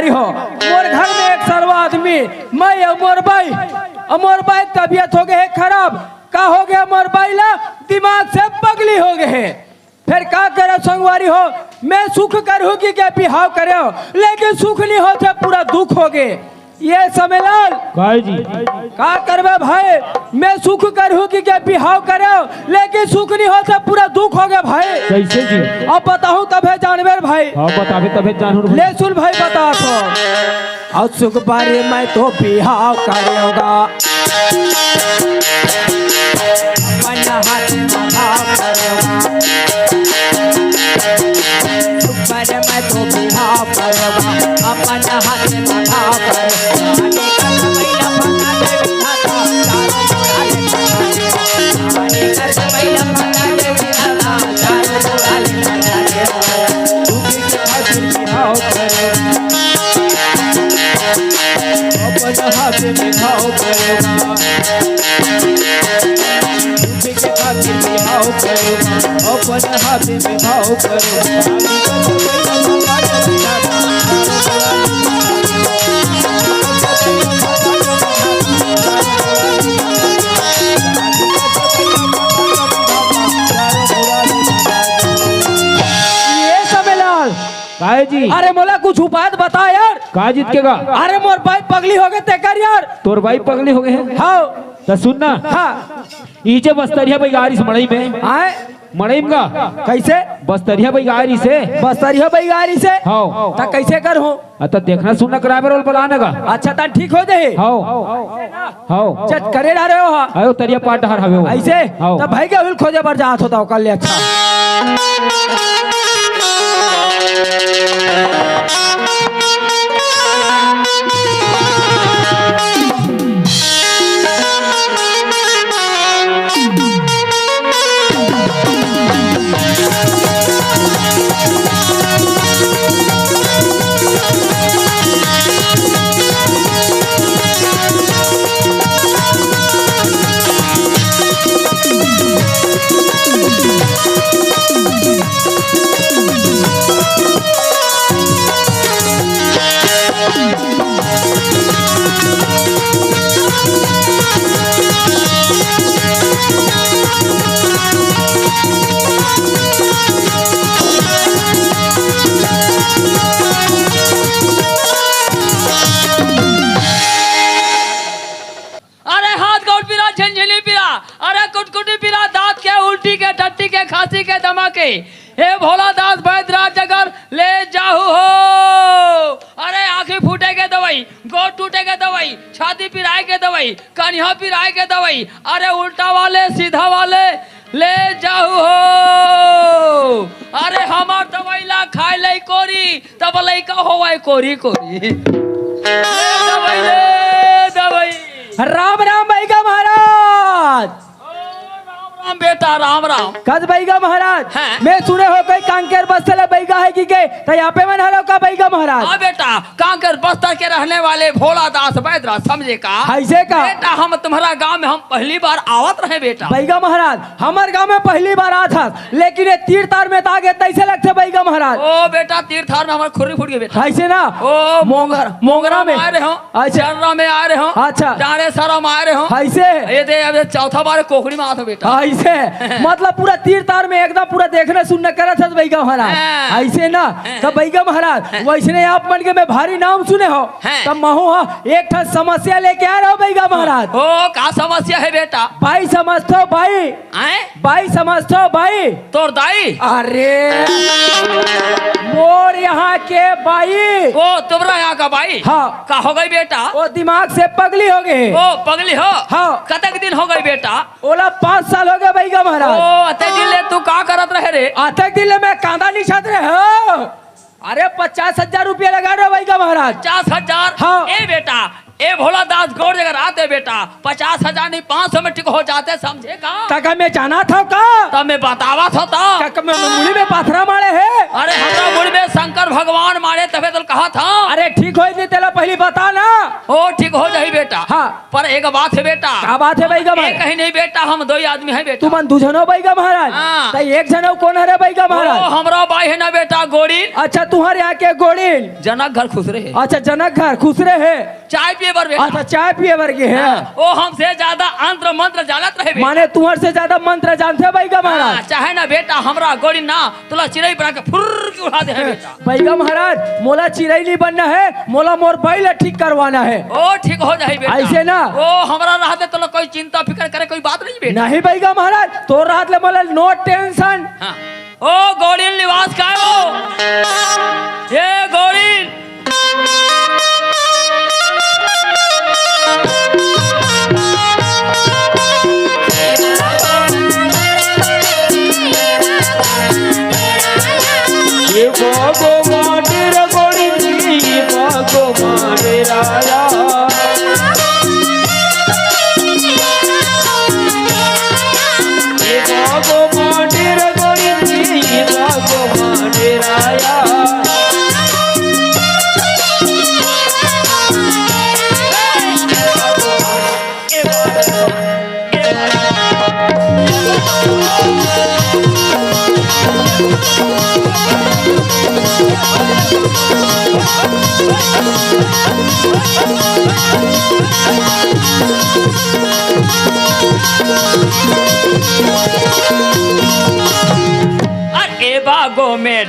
संगवारी हो मोर घर में एक सर्व आदमी मैं अमर भाई तबीयत हो गए है खराब का हो गया मोर भाई ला दिमाग से पगली हो गए है फिर का करे संगवारी हो मैं सुख करूँ कि क्या बिहाव करे हो लेकिन सुख नहीं होते पूरा दुख हो गए ये समयलाल जी का करबे भाई मैं सुख करूँ कि क्या बिहाव करे हो लेकिन सुख नहीं होते पूरा दुख हो गया भाई कैसे जी अब बताऊं तबे जानवर भाई हाँ बतावे तबे जानूर ले सुन भाई बता तो और सुख बारे मैं तो बिहाव करेगा अपना हाथ में भाव करेगा सुख बारे मैं तो बिहाव करेगा अपना हाथ में भाव हाथ में भाव करेगा के खातिर में भाव करेगा अपन हाथ में भाव काहे जी अरे मोला कुछ उपाय बता यार का जीतेगा अरे मोर भाई पगली हो गए ते कर यार तोर भाई पगली हो गए हैं हाँ तो सुनना हाँ ईचे बस्तरिया बैगारी मड़ई में आए मड़ई का कैसे बस्तरिया बैगारी से बस्तरिया बैगारी से हाँ ता कैसे कर हो तो देखना सुनना करावे रोल पलाने का अच्छा ता ठीक हो जाए हाँ हाँ चट करे ना रहे हो आयो तरिया पाट हर हवे ऐसे तब भाई के हुल खोजे पर जात होता कल ले अच्छा खांसी के दमाके हे भोला दास बैद्यनाथ जगर ले जाहू हो अरे आंखें फूटे के दवाई गोड़ टूटे के दवाई छाती पिराए के दवाई कन्हा पिराए के दवाई अरे उल्टा वाले सीधा वाले ले जाहू हो अरे हमार दवाई ला खाए ले कोरी तब लइका होवे कोरी कोरी दवाई ले दवाई राम राम भाई का महाराज राम बेटा राम राम कद बैगा महाराज हैं? मैं सुने हो कोई कांकेर बस्तर बैगा है कि के तो यहाँ पे मन हलो का बैगा महाराज हाँ बेटा कांकेर बस्तर के रहने वाले भोला दास बैद्यनाथ समझे का ऐसे का बेटा हम तुम्हारा गांव में हम पहली बार आवत रहे बेटा बैगा महाराज हमारे गांव में पहली बार आ था लेकिन ये तीर तार में तागे तैसे लगते बैगा महाराज ओ बेटा तीर्थार में हमारे खुर्री फूट गई बेटा ऐसे ना ओ मोंगरा में आ रहे हो अच्छा चर्रा में आ रहे हो अच्छा जाने सारा में आ रहे हो ऐसे ये दे अब चौथा बार कोकड़ी में आता बेटा ऐसे मतलब पूरा तीर तार में एकदम पूरा देखने सुनने करा था बैगा महाराज हाँ। ऐसे ना तब बैगा महाराज वैसे आप मन के मैं भारी नाम सुने हो हाँ। तब महू एक ठन समस्या लेके आ रहा हो बैगा महाराज ओ का समस्या है बेटा भाई समझते हो भाई आए भाई समझते हो भाई तोर दाई अरे मोर यहाँ के भाई ओ तुम्हारा यहाँ का भाई हाँ का हो गई बेटा वो दिमाग से पगली हो गए ओ पगली हो हाँ कतक दिन हो गई बेटा ओला 5 साल हो गए बैगा ओ महाराज अते दिले तू का करत रहे रे आतक दिल में कांदा नहीं छात रहे हो अरे 50,000 रुपया लगा रहे हो बैगा महाराज 50,000 हाँ। ए बेटा ए भोला दास गौर जगह आते बेटा 50,000 नहीं 500 में टिक हो जाते समझे का काका मैं जाना था का तब मैं बतावा था काका मैं मुड़ी में पाथरा मारे है। अरे हमरा मुड़ में शंकर भगवान मारे तबे तो कहा था। अरे ठीक हो नहीं तेला पहले बता ना। ओ ठीक हो जाही बेटा। हाँ। पर एक बात है बेटा। क्या बात है भाईगा महाराज? कहीं नहीं बेटा हम दो ही आदमी है बेटा। तू मन दू जनो भाईगा महाराज? हाँ। तो एक जनो कौन है भाईगा महाराज? ओ हमरा भाई है ना बेटा गोरिल। अच्छा तुम्हारे यहाँ के गोरिल? जनक घर खुसरे है। अच्छा जनक घर खुसरे है। चाय पिए बर बेटा। अच्छा चाय पिए बर के है। ओ हमसे ज्यादा अंतर मंत्र जानत रहे बेटा। माने तुम्हारे से ज्यादा मंत्र जानते भाईगा महाराज? चाहे ना बेटा हमरा गोरिल ना तोला चिड़ै बना के फुर्र के उड़ा दे है बेटा। भाईगा महाराज मोला चिड़ै नहीं बनना है, मोला मोर बैल ठीक करवाना है। ओ ठीक हो जाही बेटा। ऐसे ना? ओ हमरा रहते तो कोई चिंता फिकर करे कोई बात नहीं बेटा। नहीं भाईगा महाराज तो रात ले मोला नो टेंशन। हाँ। ओ गोरिल निवास का है वो? ये गोरिल ये बागो माटेर गोड़ी बागो मारे राया ये बागो माटेर गोड़ी बागो मारे राया अरे बागो में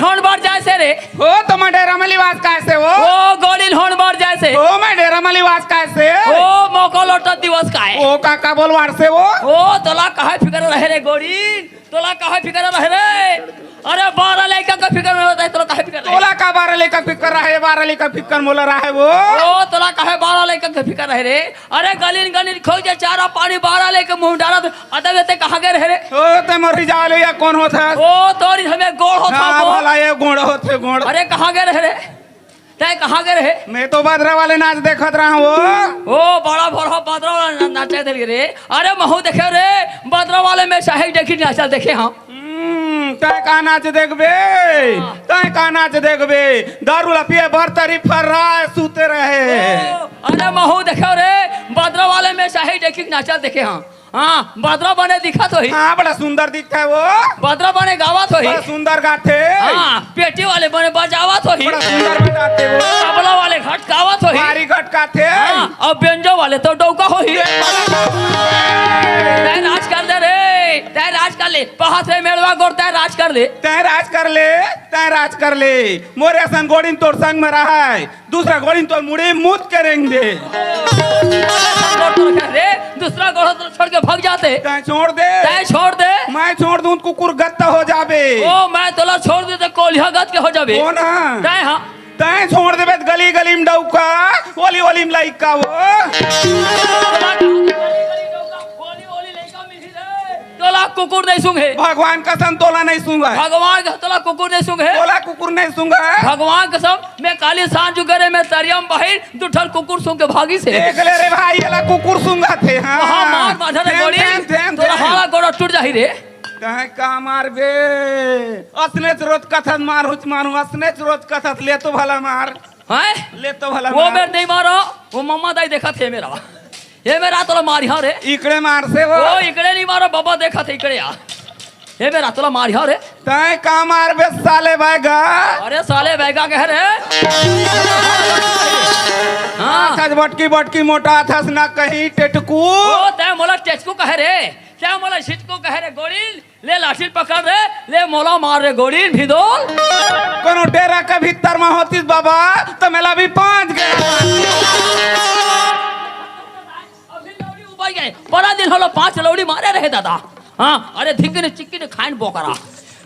होन बार जैसे रे ओ तो मैं डेरा में लिवास कैसे वो ओ गोलिल होन बार जैसे ओ मैं डेरा में लिवास कैसे ओ मौका लौटा दिवस का है ओ काका बोलवार से वो ओ तोला कहा फिकर रहे रे गोरिल तोला कहा फिकर रहे रे अरे 12 लड़का का फिकर में होता है तोला कहा फिकर रहे तोला का 12 लेका फिकर रहा है 12 लेका फिकर मोला रहा है वो ओ तोला कहा 12 लड़का का फिकर रहे रे अरे गलिन गलिन खोज जा चारा पानी 12 लेके मुंह डाला अदब ते कहां गए रहे रे ओ ते मरी जाले या कौन होता ओ तोरी हमें गोड़ होता ना वो भला ये गोड़ होते गोड़ अरे कहां गए रहे रे तय कहां गए रहे मैं तो बदरा वाले नाच देखत रहा हूं ओ बड़ा बड़ा बदरा वाला नाचे देल रे अरे महू देखे रे बदरा वाले में शाही देखी नाचल देखे हम तय का नाच देखबे तय का नाच देखबे दारू ला पिए बरतरी फर रहा सूते रहे अरे महू देखो रे बदरा वाले में शाही देखी नाचल देखे हम हाँ बदरा बने दिखत होई हाँ बड़ा सुंदर दिखता है वो बदरा बने गावत होई बड़ा सुंदर गाते हाँ पेटी वाले बने बजावत होई बड़ा सुंदर बजाते वो तबला वाले घट गावत होई भारी घटकाते हाँ और व्यंजो वाले तो डौका होई तय राज कर दे रे तय राज कर ले पहाड़ से मेलवा गोर तय राज कर ले तय राज कर ले तय राज कर ले मोरे सन गोड़िन तोर संग में रहा है दूसरा गोड़िन तोर मुड़ी मुत करेंगे रे दूसरा गोड़ तो छोड़ के भाग जाते तय छोड़ दे तय छोड़ दे मैं छोड़ दूं कुकुर गत्ता हो जाबे ओ मैं तोला छोड़ दे तो कोलिया गत के हो जाबे हो ना तय हाँ तय छोड़ देबे त गली गली में डौका ओली ओली में लाइका वो तोला कुकुर नहीं सूंघे भगवान कसम तोला नहीं सूंघा भगवान का तोला कुकुर नहीं सूंघे तोला कुकुर नहीं सूंघा भगवान कसम मैं काली सांझ उगरे में तरियम बाहिर दुठल कुकुर सूंघ के भागी से देख ले रे भाई ये कुकुर सूंघा थे हाँ हाँ मार बांधा रे गोड़ी थैम तोला हारा गोड़ा टूट जाही रे तय का मार बे असने रोज कथत मार हुच मारू असने रोज कथत ले तो भला मार हैं ले तो भला वो मार मेरे नहीं मारो वो मम्मा दाई देखा थे मेरा ये मेरा तोला मारी हाँ रे इकड़े मार से वो ओ इकड़े नहीं मारो बाबा देखा थे इकड़े आ हे मेरा तोला मारिया रे तय का मार बे साले बैगा अरे साले बैगा कह रे हाँ खज बटकी बटकी मोटा थस ना कहीं टेटकू ओ ते मोला टेचको कह रे क्या मोला छिटको कह रे गोड़ील ले लाठी पकड़ रे ले मोला मार रे गोड़ील भिदोल कोनो डेरा के भीतर में होतीस बाबा तो मेला भी पहुंच गया अभी लौड़ी उबाई गए बड़ा दिन होलो 5 लौड़ी मारे रहे दादा हाँ अरे धिंग ने चिक्की ने खाइन बोकरा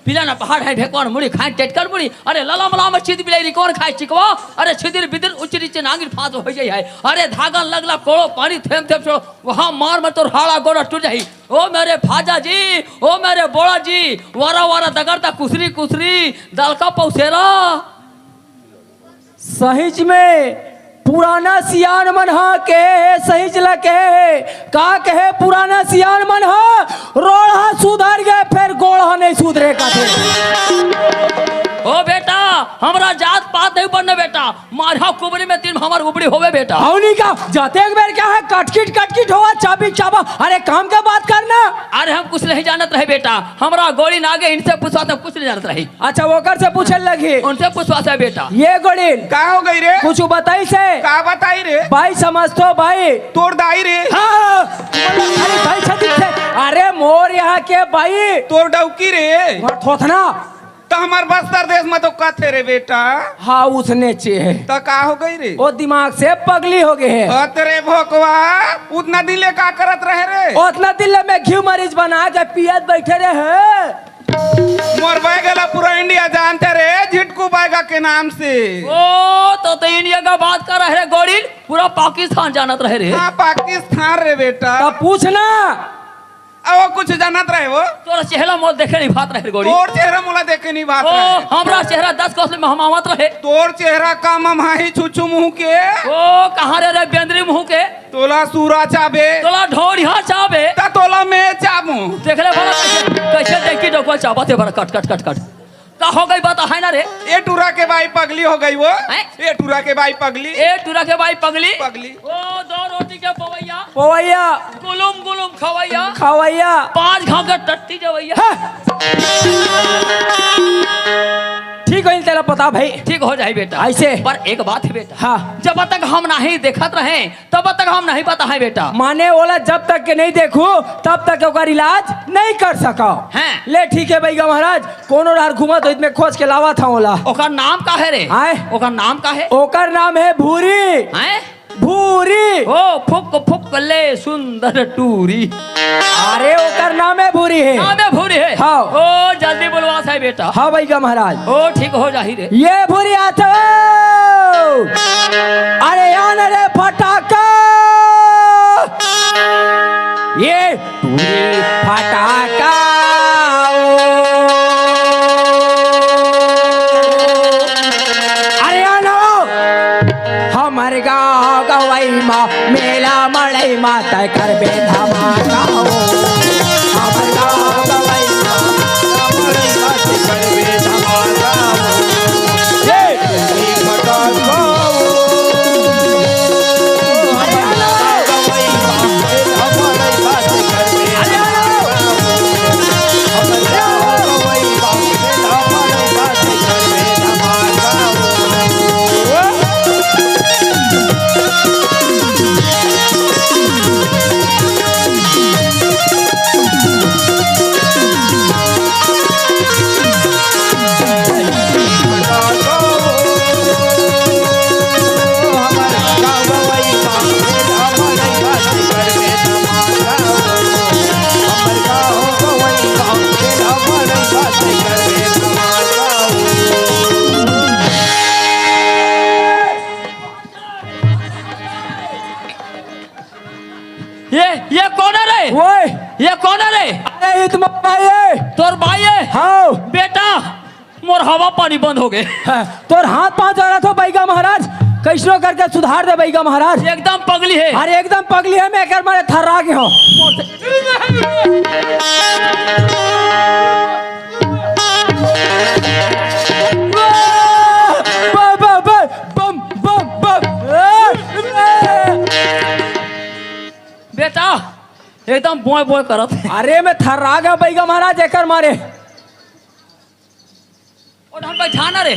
पिला ना पहाड़ है भेकवान मुड़ी खाइन टेटकर मुड़ी अरे लला मला में छिद बिलाई कौन खाए चिकवा अरे छिदिर बिदिर उच्च नीचे नागिर फांस हो जाई है अरे धागा लगला कोड़ो पानी थेम थेम छोड़ो वहां मार में तोर हाड़ा गोड़ा टूट जाई ओ मेरे फाजा जी ओ मेरे बोड़ा जी वारा वारा दगड़ता कुसरी कुसरी दाल का पौसेरा सहिज में पुराना सियान मन हा के सहिज लके का कहे पुराना सियान मन हा रोड़ा सुधर गए फिर गोड़ा नहीं सुधरे का थे ओ बेटा हमरा जात पात नहीं पड़ने बेटा मारा कुबरी में 3 हमार उबड़ी होवे बेटा हवनी का जाते एक बेर क्या है कटकिट होवा चाबी चाबा अरे काम का बात करना अरे हम कुछ नहीं जानत रहे बेटा हमरा गोली नागे इनसे पूछवा तो कुछ नहीं जानत रही अच्छा वोकर से पूछे लगी उनसे पूछवा से बेटा ये गोड़िल का हो गई रे कुछ बताई से का बताई रे भाई समझतो भाई तोड़ दाई रे हाँ अरे भाई छतिक से अरे मोर यहाँ के भाई तोड़ डौकी रे थोथना तो हमार बस्तर देश में तो कथे रे बेटा हाँ उसने चे तो का हो गई रे वो दिमाग से पगली हो गए है अतरे भोकवा उतना दिले का करत रहे रे उतना दिल में घी मरीज बना के पियत बैठे रहे मोर बैगला पूरा इंडिया जानते रे झिटकू बैगा के नाम से ओ तो इंडिया का बात कर रहे गोली पूरा पाकिस्तान जानत रहे रे हाँ पाकिस्तान रे बेटा तब पूछना अब वो कुछ जानत रहे वो तोरा चेहरा मोल देखे नहीं भात रहे गोली तोर चेहरा मोला देखे नहीं बात ओ रहे हमरा चेहरा 10 कौशल में हम आवत रहे तोर चेहरा का ममाही छुछू मुंह के ओ कहां रे बेंद्री मुंह के तोला सूरा चाबे तोला ढोड़िया चाबे ता तोला में चाबू देख ले बड़ा कैसे देखी डोकवा चाबते बड़ा कट कट कट कट का हो गई बात है ना रे ए टूरा के भाई पगली हो गई वो ए टूरा के भाई पगली ए टूरा के भाई पगली पगली ओ 2 रोटी के पवैया पोवैया गुलुम गुलुम खवैया खवैया 5 घाव के टट्टी जवैया ठीक है तेरा पता भाई ठीक हो जाए बेटा ऐसे पर एक बात है बेटा हाँ जब तक हम नहीं देखत रहे तब तक हम नहीं पता है बेटा माने वाला जब तक के नहीं देखू तब तक ओकर इलाज नहीं कर सका हैं। ले ठीक है भैया महाराज कोनो रार घुमा तो इसमें खोज के लावा था ओला ओकर नाम का है रे आए ओकर नाम का है ओकर नाम है भूरी हैं भूरी ओ फुक फुक ले सुंदर टूरी अरे ओकर नाम है भूरी है नाम है भूरी है हाँ। ओ जल्दी बुलवा है बेटा हाँ भैया महाराज ओ ठीक हो जाही रे ये भूरी आता अरे यान रे फटाका ये भूरी फटाका अरे यानो हमारे गाँव गवई माँ मेला मड़ई माँ तय कर बे धमाका हो हमारे गाँव गवई माँ हमारे साथ करवे धमाका ये फटाका ये कौन है रे वो ये कौन है रे अरे ये तुम्हारा भाई है तोर भाई है हाँ बेटा मोर हवा पानी बंद हो गए तोर हाथ पांव जरा तो बैगा महाराज कैसनो करके सुधार दे बैगा महाराज एकदम पगली है अरे एकदम पगली है मैं कर मारे थर्रा के हो बेटा एकदम बोय बोय करत है। अरे मैं थर्रा गया बैगा महाराज एकर मारे। और ढन बैठाना रे।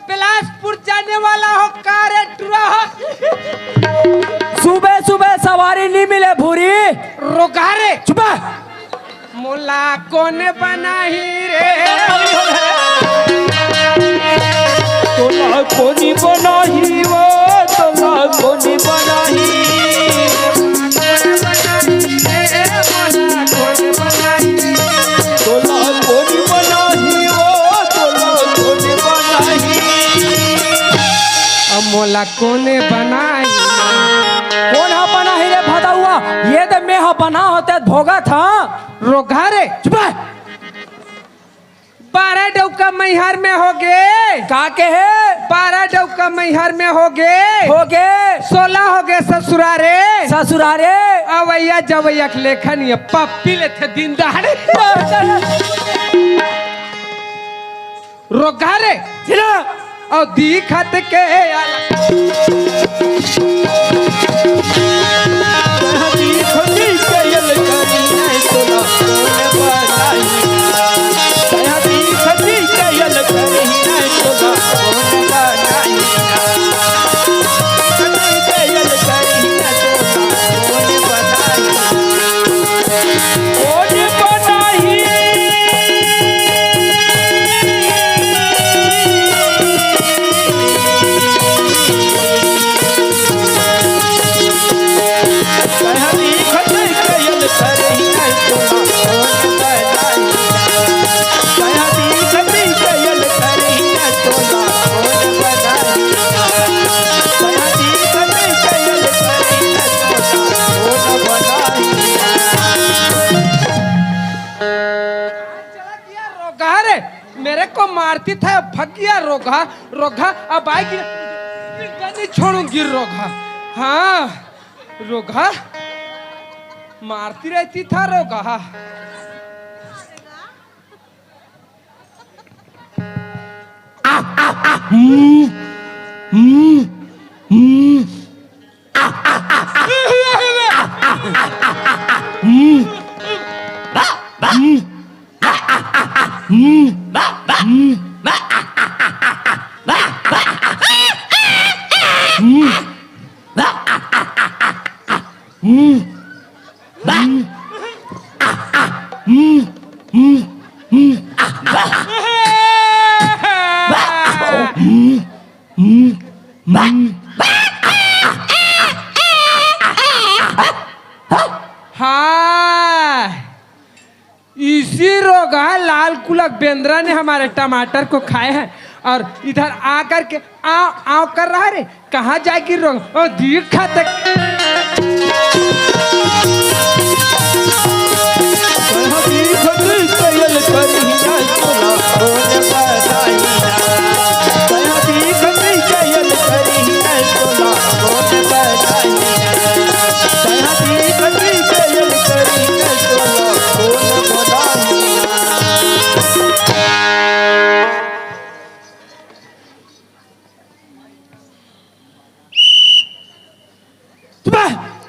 बिलासपुर जाने वाला हो कारे सुबह सुबह सवारी नहीं मिले भूरी रोगारे चुप मोला कौन बनाही रे तोला कोनी बनाही वो तोला कोनी बनाही तोला कोनी बनाही वो तोला कोनी बनाही मोला कोने बनाई कौन हा बना ही रे भदा हुआ ये तो मैं हा बना होते भोगा था रोगारे चुप 12 डौका मैहर में हो गए का के है 12 डौका मैहर में हो गए हो गए 16 हो गए ससुरारे ससुरारे अवैया जवैया के लेखन ये पप्पी ले थे दिन दहाड़े रोगारे जिला और दिखत के मेरे को मारती था भग गया रोगा रोगा अब आएगी नहीं छोड़ूंगी रोगा हाँ रोगा मारती रहती था रोगा इसी रोगा लाल कुलक बेंद्रा ने हमारे टमाटर को खाए हैं और इधर आकर के आओ आओ कर रहा रे कहाँ जाएगी रोग और दिखा तक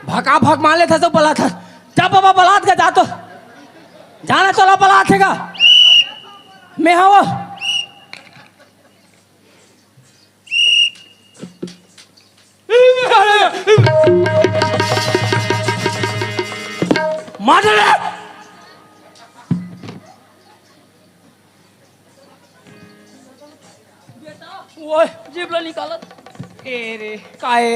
भगा भग मान लेता तो बला था जा बाबा बलात का जा तो जाना चला बलात है का मैं हवा मार ले वो जीबला निकालत एरे काए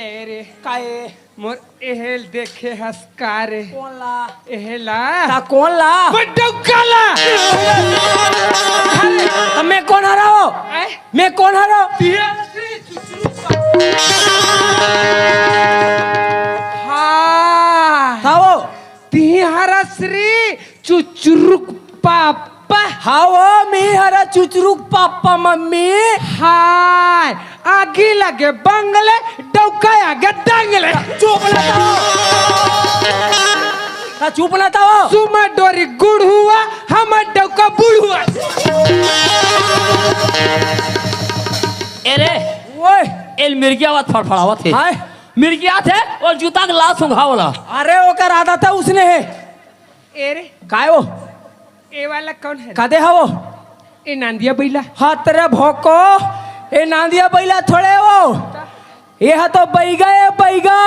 एरे काए मोर एहेल देखे हसकारे कौन ला एहेला ता कौन ला बड्डौकाला तो मैं कौन हरा हो मैं कौन हरा हाँ था वो तिहारा श्री चुचुरुक पापा हाँ वो मी हरा चुचरुक पापा मम्मी हाय आगे लगे बंगले डौका आगे डंगले चुप ना ता चुप ना था वो सुमा डोरी गुड़ हुआ हमर डौका बुढ़ हुआ। अरे ओए एल मिर्गिया वात फड़फड़ावत है। हाय मिर्गिया थे और जूता के लात सुंघावला। अरे ओकर आधा था उसने है एरे काय वो ए वाला कौन है? कदे हा वो ए नांदिया बैला। हाँ तेरे भोको ए नांदिया बैला थोड़े वो ये हा तो बैगा है बैगा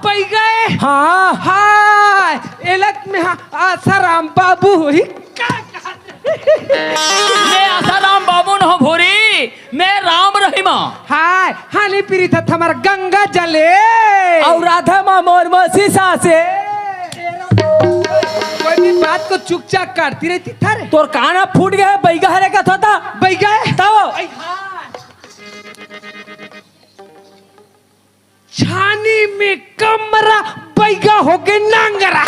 पै गए। हाँ हाय एलत में आसाराम बाबू ही मैं आसाराम बाबू न हो भोरी, मैं राम रहीमा। हाय हानि पीरी था हमारा गंगा जले और राधा माँ मोर मसीसा से कोई भी बात को चुपचाप काटती रहती था रे। तोर काना फूट गया है बैगा हरे का था बै गए तब छानी में कमरा बैगा हो गए नांगरा।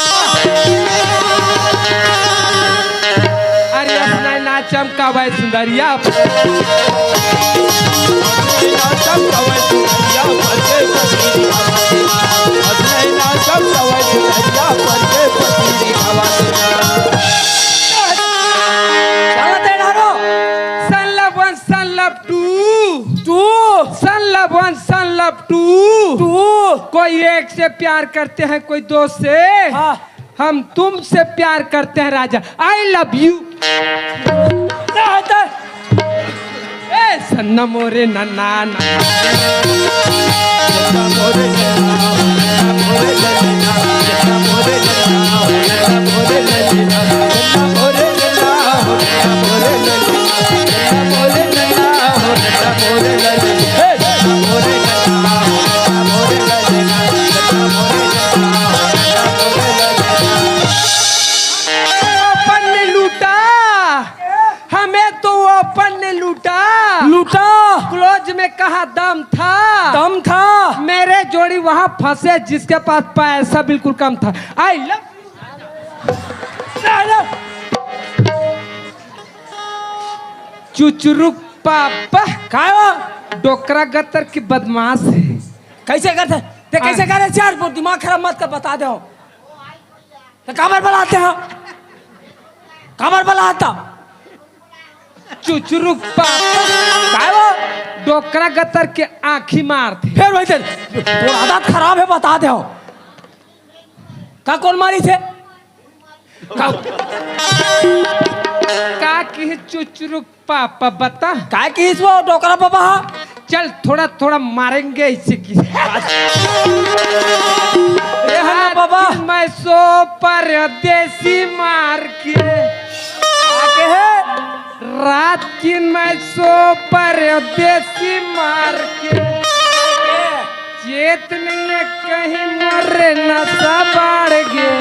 अरे अपना ना चमकावा सुंदरिया चला दे डारो सनलब वन सनलब टू तू सनलब वन सनलब टू। तू कोई एक से प्यार करते हैं कोई दो से। हाँ हम तुमसे प्यार करते हैं राजा। I love you. ए सन्ना मोरे नन्ना अपन ने लूटा हमें तो वो अपन ने लूटा। लूटा क्लोज में कहा दम था दम था मेरे जोड़ी वहां फंसे जिसके पास पैसा बिल्कुल कम था। आई लव चुचुरुक पापा काय वो डोकरा गतर की बदमाश है। कैसे करते ते कैसे करे चार पर दिमाग खराब मत कर बता दो तो काबर बुलाते हैं काबर बुलाता चुचुरुक पापा काय वो डोकरा गतर के आंखी मारते। फिर वही तो आदत खराब है बता दो का कौन मारी थे का की चुचुरुक पापा बता। काय की इस वो डोकरा पापा चल थोड़ा थोड़ा मारेंगे इसे की। हाँ बाबा मैं सो परदेसी मार के आके है रात की मैं सो परदेसी मार के चेतन में कहीं मरे नशा बढ़ गए।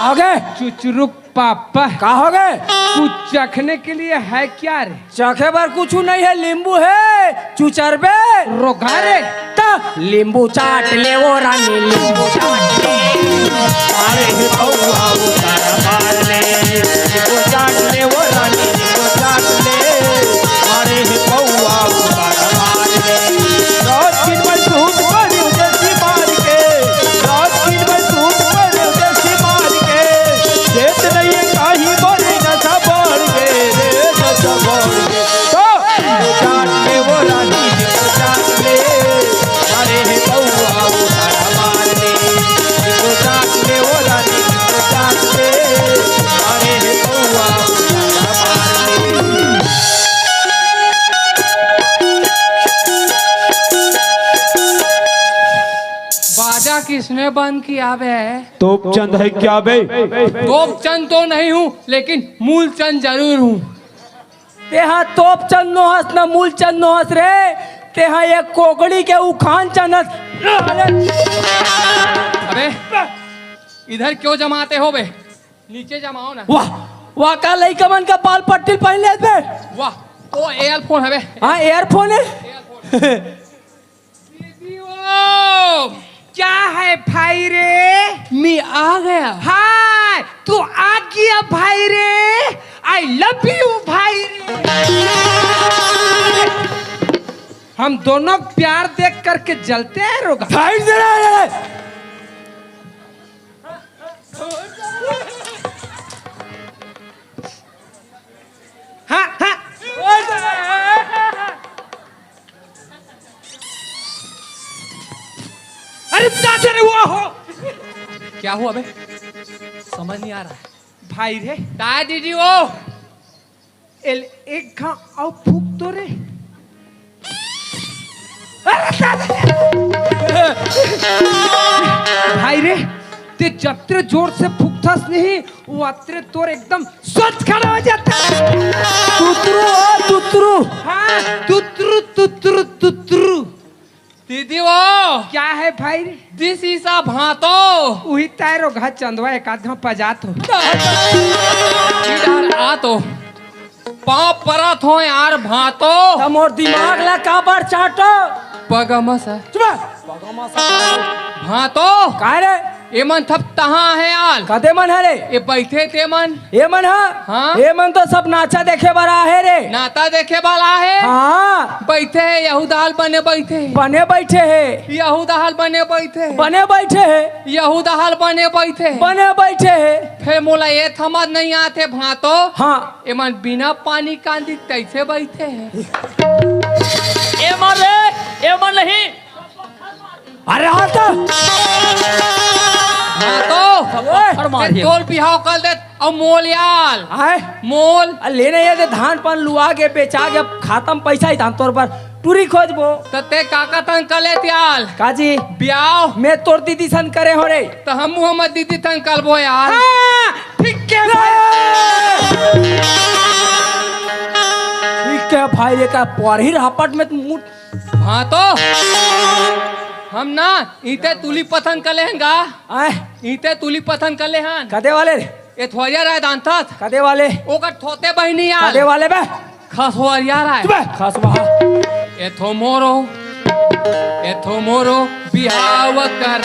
आगे चुचुरुक पापा का हो गए कुछ चखने के लिए है क्या रे? चखे बार कुछ नहीं है नींबू है चुचरबे रोगा रे नींबू चाट ले वो रानी नींबू चाट ले अरे हे बउआ उतार मार ले नींबू चाट ले वो रानी नींबू चाट ले अरे हे बउआ उतार मार ले रात दिन में धूप पर उदेसी मार के रात दिन में धूप पर उदेसी मार के देत नहीं है काही बोले नशा बढ़ गए रे नशा बढ़ गए तो नींबू चाट ले वो रानी नींबू चाट ले अरे हे बउआ उतार मार ले नींबू चाट ले वो रानी नींबू चाट ले अरे हे बउआ उतार मार ले बाजा किसने बंद किया बे? तोप चंद है क्या बे? तोप चंद तो नहीं हूँ लेकिन मूल चंद जरूर हूँ। तेहा तोप चंद नो हंस न मूल चंद नो हंस रे तेहा एक कोकड़ी के उखान चंद हंस अबे इधर क्यों जमाते हो बे? नीचे जमाओ ना। वाह वाह का लइका मन का बाल पट्टी पहन ले बे वाह ओ एयरफोन है बे। हाँ एयरफोन है क्या है भाई रे? मैं आ गया हाय तू आ गया भाई रे। आई लव यू भाई रे। हम दोनों प्यार देख करके जलते हैं रोगा। साइड से रह कैसे रे हुआ हो? क्या हुआ बे? समझ नहीं आ रहा है। भाई रे काय दीदी वो? एक घा और फूक तो रे। भाई रे ते जत्रे जोर से फूकथस नहीं वो अत्रे तोर एकदम स्वच्छ खड़ा हो जाता। तुतरू ओ तुतरू। हाँ तुतरू तुतरू तुतरू। दीदी वो क्या है भाई रे? दिस इज अ भातो। वही तारो घा चंदवा एक आध पजात हो। इधर आ तो पाँव परत हो यार भातो। हम और दिमाग ला का बार चाटो। पगमस है चुप। भातो। काय रे? ये मन थप तहाँ है यार। कदे मन है रे? ये बैठे थे मन। ये मन है? हाँ। ये मन तो सब नाचा देखे बरा है रे। नाता देखे वाला है। हाँ बैठे है यहूदाल बने बैठे। बने बैठे है। यहूदाल बने बैठे। बने बैठे है। यहूदाल बने बैठे। बने बैठे है। फिर मोला ये समझ नहीं आते भातो। हाँ ये मन बिना पानी कांदी कैसे बैठे हैं? ए मन रे, ए मन नहीं। अरे हाँ तो भातो तोल बिहाव कर दे और मोल याल आए मोल लेने ये धान पान लुआ के बेचा के खातम पैसा ही धान तोर पर टूरी खोजबो। तते काका तन कले त्याल काजी ब्याह मैं तोर दीदी सन करे हो रे। तो हम मोहम्मद दीदी तन कलबो यार। ठीक है ठीक है भाई रे का पढ़ी रापट में मुट। हाँ तो हम ना ईटे तुली पसंद कले हैं गा। आए ईटे तुली पसंद कले हैं। कदे वाले रे? ये थोड़िया राय दांतत कदे वाले? ओकर थोते बहनी यार। कदे वाले बे? खसवरिया राय। चुप खास वहा ये थो मोरो बिहाव कर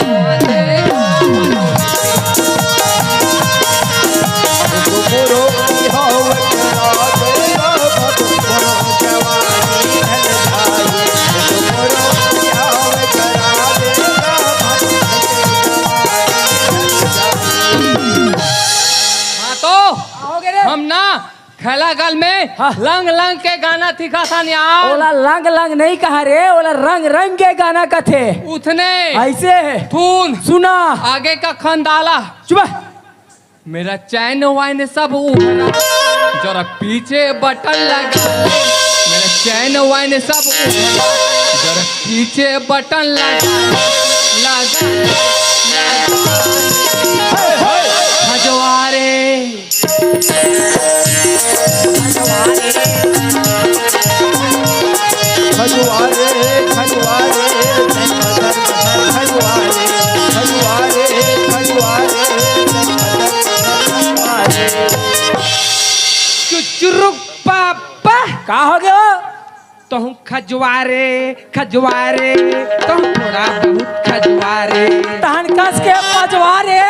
हम ना खेला गल में हाँ। लंग लंग के गाना थिका था यार। ओला लंग लंग नहीं कहा रे, ओला रंग रंग के गाना का थे। उतने ऐसे है थून सुना आगे का खंडाला। चुप मेरा चैन वाइन सब उभरा जरा पीछे बटन लगा। मेरा चैन वाइन सब उभरा जरा पीछे बटन लगा खजवारे चुचुरुक पापा का हो गया? तुम खजवारे खजवारे तुम थोड़ा बहुत खजवारे। तहन कस के पजवारे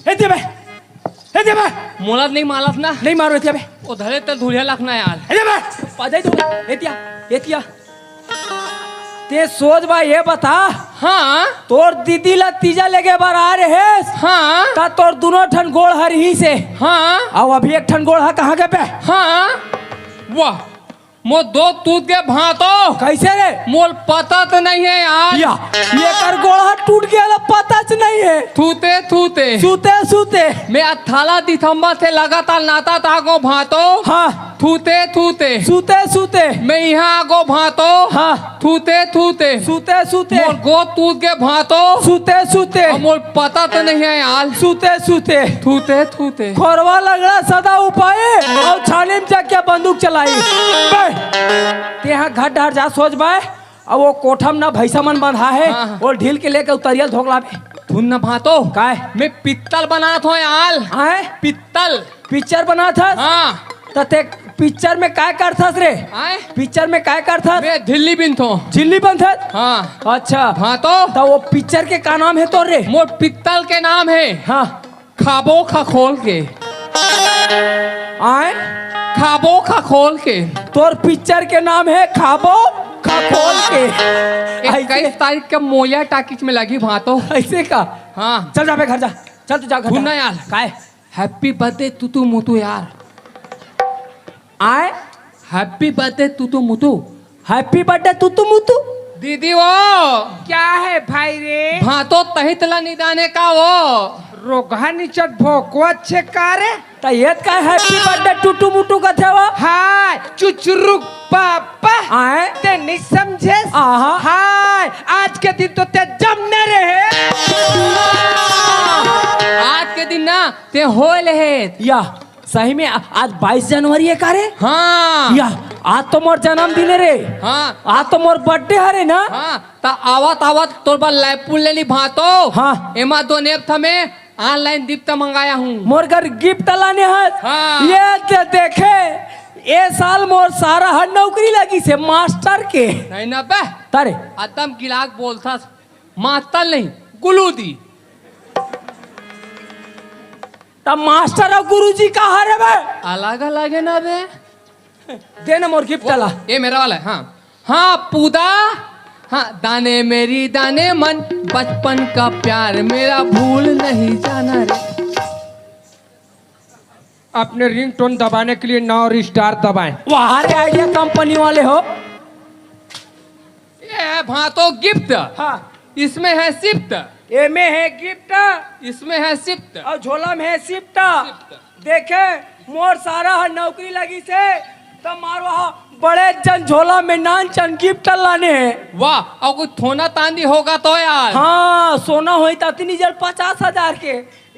हे दे बे मोलत नहीं मालत ना नहीं मारो एतिया बे उधरे तो धुलिया लखना यार। हे दे बे पजाई दो एतिया एतिया ते सोच बा ये बता। हाँ तोर दीदी ला तीजा लेके बार आ रहे है। हाँ ता तोर दोनों ठन गोड़ हर ही से। हाँ अब अभी एक ठन गोड़ है कहाँ के पे? हाँ वाह मो दो टूट के भातो कैसे रे? मोल पता तो नहीं है यार। या ये कर गोड़ा टूट गया ला पता च नहीं है। थूते थूते सूते सूते मैं 18 दिसंबर से लगातार नाता तागो भातो। हाँ थूते थूते सूते सूते मैं यहाँ आगो भातो। हाँ थूते थूते सूते सूते मोर गो टूट के भातो। सूते सूते और मोल पता तो नहीं है यार। सूते सूते थूते थूते खोरवा लगड़ा सदा उपाय और छाने में जाके बंदूक चलाई। ते यहाँ घर डर जा सोच बाय अब वो कोठम ना भैसा मन बंधा है। हाँ। वो ढील के लेके उतरियल धोकला पे धुन न भातो काय मैं पित्तल बना था यार। आए पित्तल पिक्चर बना था। हाँ तते पिक्चर में काय करथस रे? आए पिक्चर में काय करथस? मैं दिल्ली बिन थो। झिल्ली बंधत। हाँ अच्छा भातो तो वो पिक्चर के का नाम है तो रे? मोर पित्तल के नाम है हाँ खाबो खा खोल के। आए खाबो खा खोल के तोर पिक्चर के नाम है खाबो खा खोल के। 21 तारीख का मोया टाकिज में लगी भातो। ऐसे का? हाँ चल जा बे घर जा। चल तू जा घर सुनना जा। यार काय? हैप्पी बर्थडे तुतु मुतु यार। आए हैप्पी बर्थडे तुतु मुतु। हैप्पी बर्थडे तुतु मुतु। दीदी वो क्या है भाई रे? भातो तहितला निदाने का वो रोगा निचत भोको अच्छे कारे। तो ये का हैप्पी बर्थडे टुटू मुटू का थे वो। हाय चुचुरुक पापा आए ते नहीं समझे। आहा। हाय आज के दिन तो ते जमने रहे। आज के दिन ना ते होल है। या सही में आज 22 जनवरी है का रे? हाँ या आज तो मोर जन्मदिन है रे। हाँ आज तो मोर बर्थडे है ना। हाँ ता आवत आवत तोर बार लैपुल ले ली भातो। हाँ। एमा दो नेप था मैं ऑनलाइन दीप्त मंगाया हूँ। मोर घर गिफ्ट लाने है। हाँ। ये देखे ये साल मोर सारा हर नौकरी लगी से मास्टर के। नहीं ना बे तारे आदम गिलाक बोलता मातल नहीं गुलू दी। तब मास्टर और गुरुजी का हरे बे। अलग अलग है ना बे। देना मोर गिफ्ट ला। ये मेरा वाला है। हाँ हाँ पूदा। हाँ दाने मेरी दाने मन बचपन का प्यार मेरा भूल नहीं जाना रे। अपने रिंगटोन दबाने के लिए 9 स्टार दबाएं। वहाँ रे आइडिया कंपनी वाले हो। ये है भातो गिफ्ट। हाँ इसमें है सिफ्ट। ए में है गिफ्ट इसमें है सिफ्ट। और झोला में है शिफ्ट। देखे मोर सारा हर नौकरी लगी से तो मार वहाँ बड़े जन झोला में नान चन गिफ्ट लाने हैं। वाह और कोई थोना तांदी होगा तो यार। हाँ सोना होई तो इतनी जल 50,000 के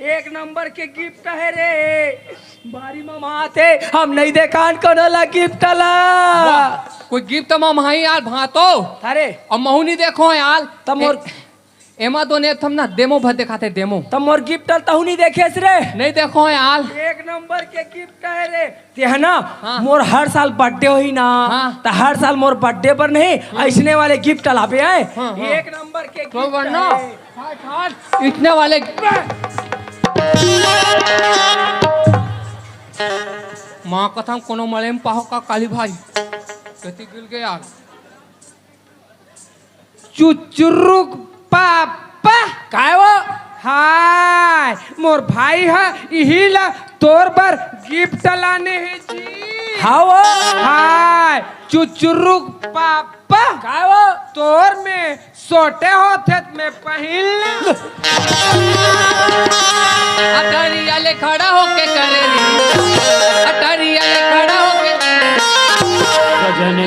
एक नंबर के गिफ्ट है रे। बारी मामा आते हम नहीं देखान करला गिफ्ट ला। वाह, कोई गिफ्ट में माही यार भातो। अरे और महू नहीं देखो यार। तब मोर एमा दो ने थम ना डेमो भर दिखाते डेमो। तब मोर गिफ्ट तहु नहीं देखे रे। नहीं देखो यार। एक नंबर के गिफ्ट है रे। ते है ना हाँ। मोर हर साल बर्थडे होई ना। हाँ। तो हर साल मोर बर्थडे पर नहीं ऐसने वाले गिफ्ट लावे आए। हाँ, हाँ। एक नंबर के तो गिफ्ट वरना है। इतने वाले माँ कथा कोनो मले में पाहो का काली भाई कति गिल गए यार। चुचुरुक पापा काय वो हाय मोर भाई है यही ला तोर बार गिफ्ट लाने हैं जी। हाँ वो हाय चुचुरुक पापा काय वो तोर में सोटे होते में पहिल। अटरिया ले खड़ा होके करे रे। अटरिया ले खड़ा होके सजन